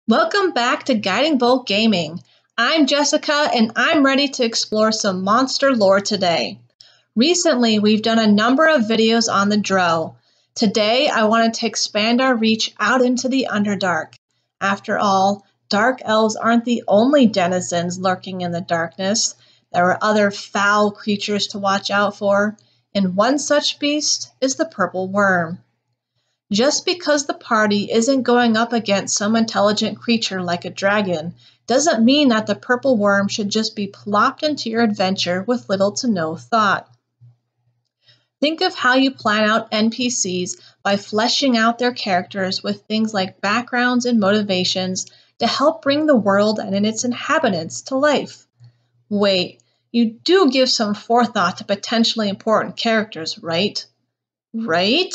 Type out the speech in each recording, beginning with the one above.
Welcome back to Guiding Bolt Gaming. I'm Jessica and I'm ready to explore some monster lore today. Recently, we've done a number of videos on the Drow. Today, I wanted to expand our reach out into the Underdark. After all, dark elves aren't the only denizens lurking in the darkness. There are other foul creatures to watch out for, and one such beast is the purple worm. Just because the party isn't going up against some intelligent creature like a dragon doesn't mean that the purple worm should just be plopped into your adventure with little to no thought. Think of how you plan out NPCs by fleshing out their characters with things like backgrounds and motivations to help bring the world and its inhabitants to life. Wait, you do give some forethought to potentially important characters, right? Right?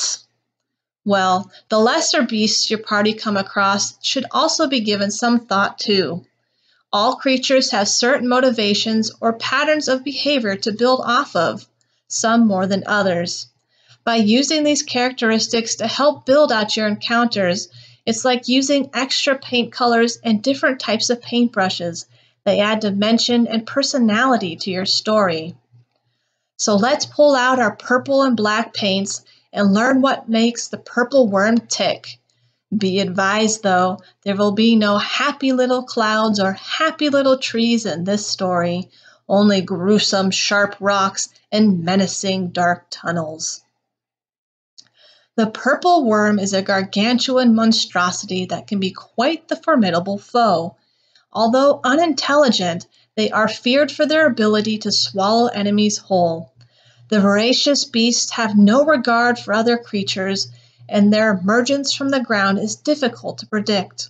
Well, the lesser beasts your party come across should also be given some thought too. All creatures have certain motivations or patterns of behavior to build off of, some more than others. By using these characteristics to help build out your encounters, it's like using extra paint colors and different types of paintbrushes. They add dimension and personality to your story. So let's pull out our purple and black paints and learn what makes the purple worm tick. Be advised, though, there will be no happy little clouds or happy little trees in this story, only gruesome sharp rocks and menacing dark tunnels. The purple worm is a gargantuan monstrosity that can be quite the formidable foe. Although unintelligent, they are feared for their ability to swallow enemies whole. The voracious beasts have no regard for other creatures, and their emergence from the ground is difficult to predict.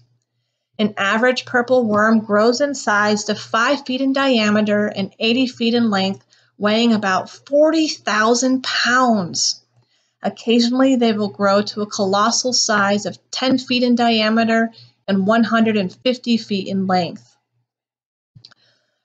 An average purple worm grows in size to 5 feet in diameter and 80 feet in length, weighing about 40,000 pounds. Occasionally, they will grow to a colossal size of 10 feet in diameter and 150 feet in length.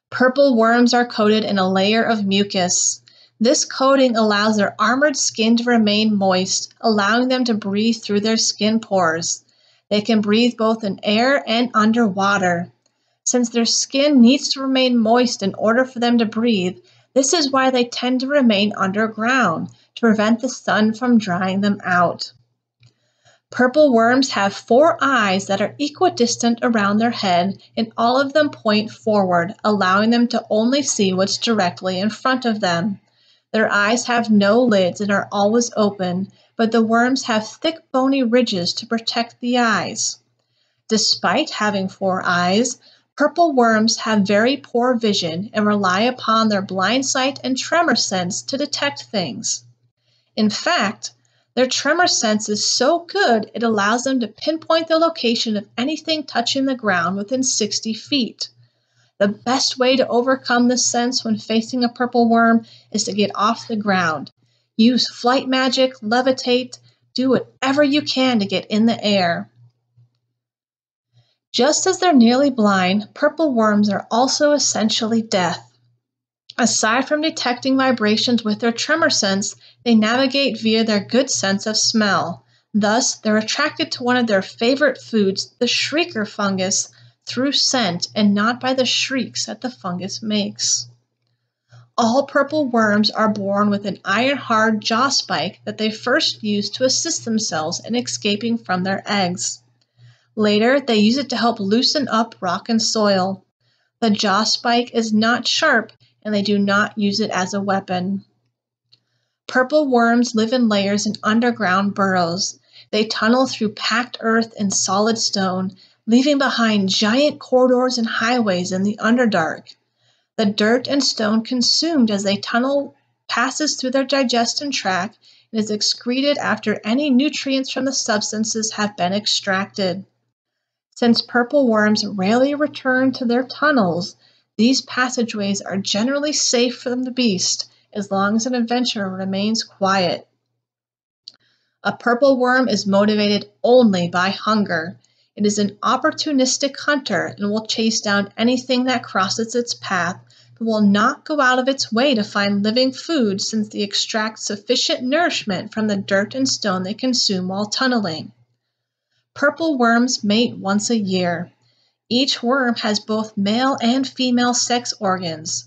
Purple worms are coated in a layer of mucus. This coating allows their armored skin to remain moist, allowing them to breathe through their skin pores. They can breathe both in air and underwater. Since their skin needs to remain moist in order for them to breathe, this is why they tend to remain underground, to prevent the sun from drying them out. Purple worms have 4 eyes that are equidistant around their head, and all of them point forward, allowing them to only see what's directly in front of them. Their eyes have no lids and are always open, but the worms have thick bony ridges to protect the eyes. Despite having 4 eyes, purple worms have very poor vision and rely upon their blind sight and tremor sense to detect things. In fact, their tremor sense is so good it allows them to pinpoint the location of anything touching the ground within 60 feet. The best way to overcome this sense when facing a purple worm is to get off the ground. Use flight magic, levitate, do whatever you can to get in the air. Just as they're nearly blind, purple worms are also essentially deaf. Aside from detecting vibrations with their tremor sense, they navigate via their good sense of smell. Thus, they're attracted to one of their favorite foods, the shrieker fungus, through scent and not by the shrieks that the fungus makes. All purple worms are born with an iron-hard jaw spike that they first use to assist themselves in escaping from their eggs. Later, they use it to help loosen up rock and soil. The jaw spike is not sharp, and they do not use it as a weapon. Purple worms live in layers in underground burrows. They tunnel through packed earth and solid stone, leaving behind giant corridors and highways in the Underdark. The dirt and stone consumed as they tunnel passes through their digestion tract and is excreted after any nutrients from the substances have been extracted. Since purple worms rarely return to their tunnels, these passageways are generally safe from the beast as long as an adventurer remains quiet. A purple worm is motivated only by hunger. It is an opportunistic hunter and will chase down anything that crosses its path, but will not go out of its way to find living food since they extract sufficient nourishment from the dirt and stone they consume while tunneling. Purple worms mate once a year. Each worm has both male and female sex organs.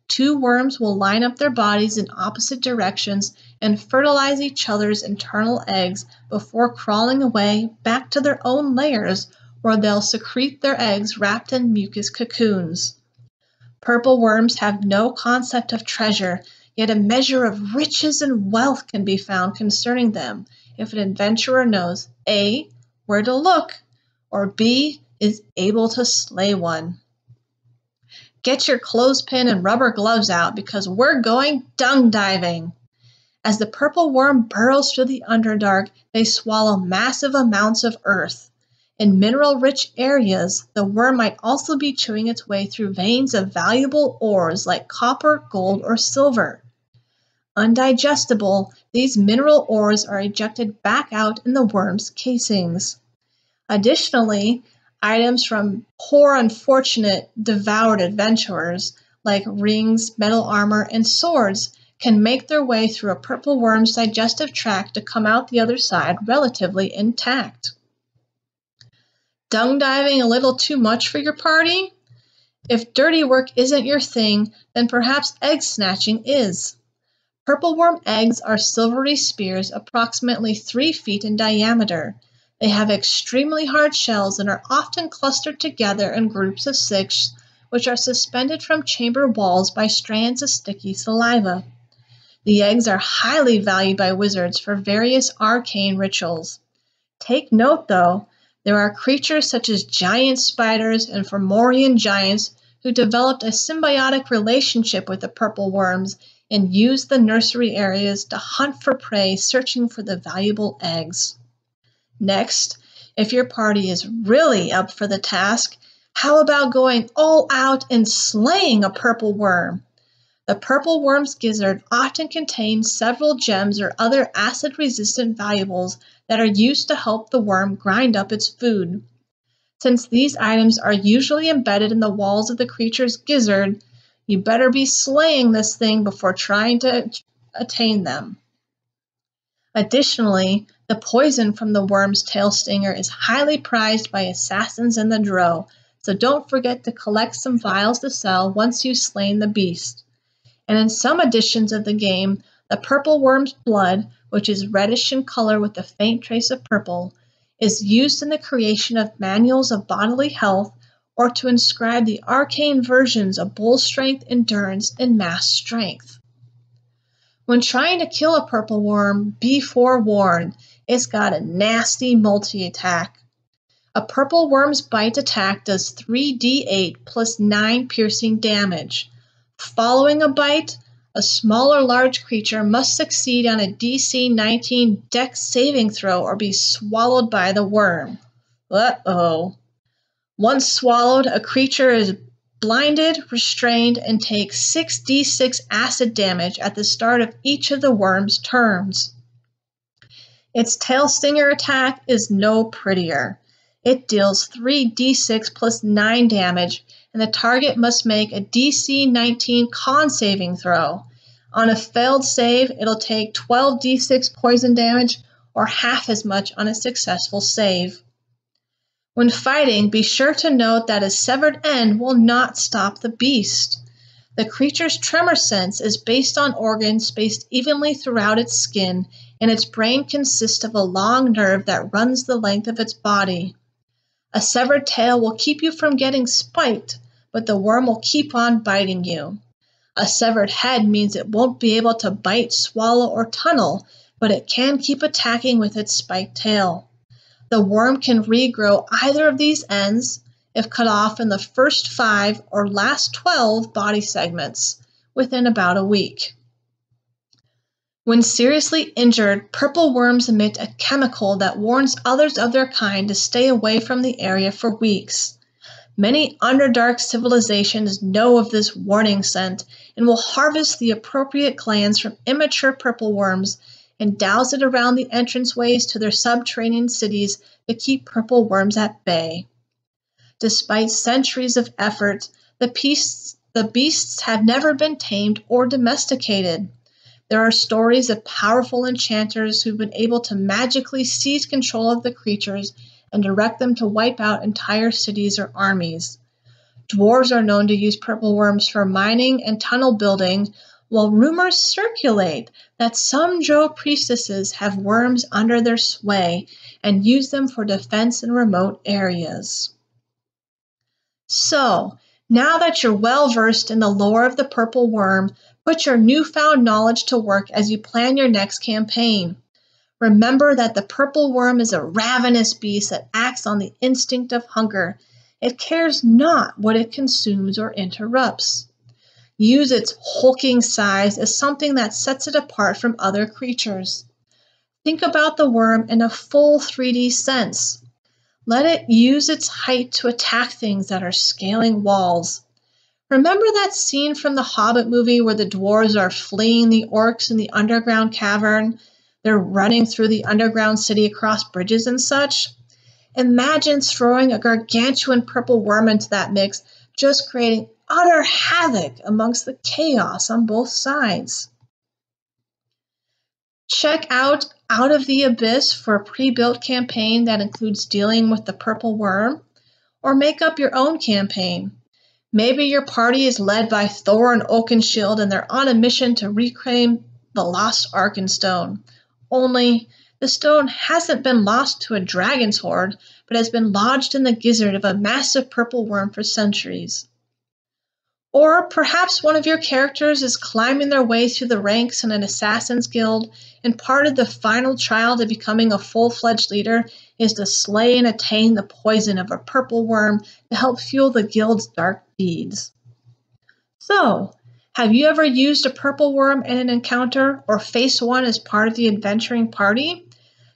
Two worms will line up their bodies in opposite directions and fertilize each other's internal eggs before crawling away back to their own layers, where they'll secrete their eggs wrapped in mucus cocoons. Purple worms have no concept of treasure, yet a measure of riches and wealth can be found concerning them if an adventurer knows A, where to look, or B, is able to slay one. Get your clothespin and rubber gloves out because we're going dung diving. As the purple worm burrows through the Underdark, they swallow massive amounts of earth. In mineral-rich areas, the worm might also be chewing its way through veins of valuable ores like copper, gold, or silver. Undigestible, these mineral ores are ejected back out in the worm's casings. Additionally, items from poor, unfortunate, devoured adventurers, like rings, metal armor, and swords, can make their way through a purple worm's digestive tract to come out the other side relatively intact. Dung diving a little too much for your party? If dirty work isn't your thing, then perhaps egg snatching is. Purple worm eggs are silvery spears approximately 3 feet in diameter. They have extremely hard shells and are often clustered together in groups of 6, which are suspended from chamber walls by strands of sticky saliva. The eggs are highly valued by wizards for various arcane rituals. Take note, though, there are creatures such as giant spiders and Fomorian giants who developed a symbiotic relationship with the purple worms and used the nursery areas to hunt for prey searching for the valuable eggs. Next, if your party is really up for the task, how about going all out and slaying a purple worm? The purple worm's gizzard often contains several gems or other acid-resistant valuables that are used to help the worm grind up its food. Since these items are usually embedded in the walls of the creature's gizzard, you better be slaying this thing before trying to attain them. Additionally, the poison from the worm's tail stinger is highly prized by assassins in the Drow, so don't forget to collect some vials to sell once you've slain the beast. And in some editions of the game, the purple worm's blood, which is reddish in color with a faint trace of purple, is used in the creation of manuals of bodily health or to inscribe the arcane versions of bull strength, endurance, and mass strength. When trying to kill a purple worm, be forewarned, it's got a nasty multi-attack. A purple worm's bite attack does 3d8 plus 9 piercing damage. Following a bite, a small or large creature must succeed on a DC 19 Dex saving throw or be swallowed by the worm. Uh-oh. Once swallowed, a creature is blinded, restrained, and takes 6d6 acid damage at the start of each of the worm's turns. Its tail stinger attack is no prettier. It deals 3d6 plus 9 damage, and the target must make a DC 19 con saving throw. On a failed save, it'll take 12d6 poison damage, or half as much on a successful save. When fighting, be sure to note that a severed end will not stop the beast. The creature's tremor sense is based on organs spaced evenly throughout its skin, and its brain consists of a long nerve that runs the length of its body. A severed tail will keep you from getting spiked, but the worm will keep on biting you. A severed head means it won't be able to bite, swallow, or tunnel, but it can keep attacking with its spiked tail. The worm can regrow either of these ends if cut off in the first 5 or last 12 body segments within about a week. When seriously injured, purple worms emit a chemical that warns others of their kind to stay away from the area for weeks. Many Underdark civilizations know of this warning scent and will harvest the appropriate glands from immature purple worms and douse it around the entranceways to their subterranean cities to keep purple worms at bay. Despite centuries of effort, the beasts have never been tamed or domesticated. There are stories of powerful enchanters who've been able to magically seize control of the creatures and direct them to wipe out entire cities or armies. Dwarves are known to use purple worms for mining and tunnel building, while rumors circulate that some drow priestesses have worms under their sway and use them for defense in remote areas. So, now that you're well versed in the lore of the purple worm, put your newfound knowledge to work as you plan your next campaign. Remember that the purple worm is a ravenous beast that acts on the instinct of hunger. It cares not what it consumes or interrupts. Use its hulking size as something that sets it apart from other creatures. Think about the worm in a full 3D sense. Let it use its height to attack things that are scaling walls. Remember that scene from the Hobbit movie where the dwarves are fleeing the orcs in the underground cavern? They're running through the underground city across bridges and such. Imagine throwing a gargantuan purple worm into that mix, just creating utter havoc amongst the chaos on both sides. Check out Out of the Abyss for a pre-built campaign that includes dealing with the purple worm, or make up your own campaign. Maybe your party is led by Thor and Oakenshield and they're on a mission to reclaim the lost Arkenstone. Only, the stone hasn't been lost to a dragon's horde, but has been lodged in the gizzard of a massive purple worm for centuries. Or perhaps one of your characters is climbing their way through the ranks in an assassin's guild, and part of the final trial to becoming a full-fledged leader is to slay and attain the poison of a purple worm to help fuel the guild's dark deeds. So, have you ever used a purple worm in an encounter or faced one as part of the adventuring party?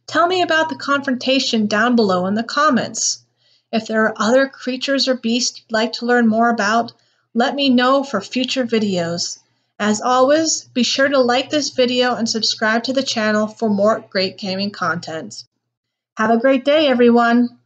Tell me about the confrontation down below in the comments. If there are other creatures or beasts you'd like to learn more about, let me know for future videos. As always, be sure to like this video and subscribe to the channel for more great gaming content. Have a great day, everyone!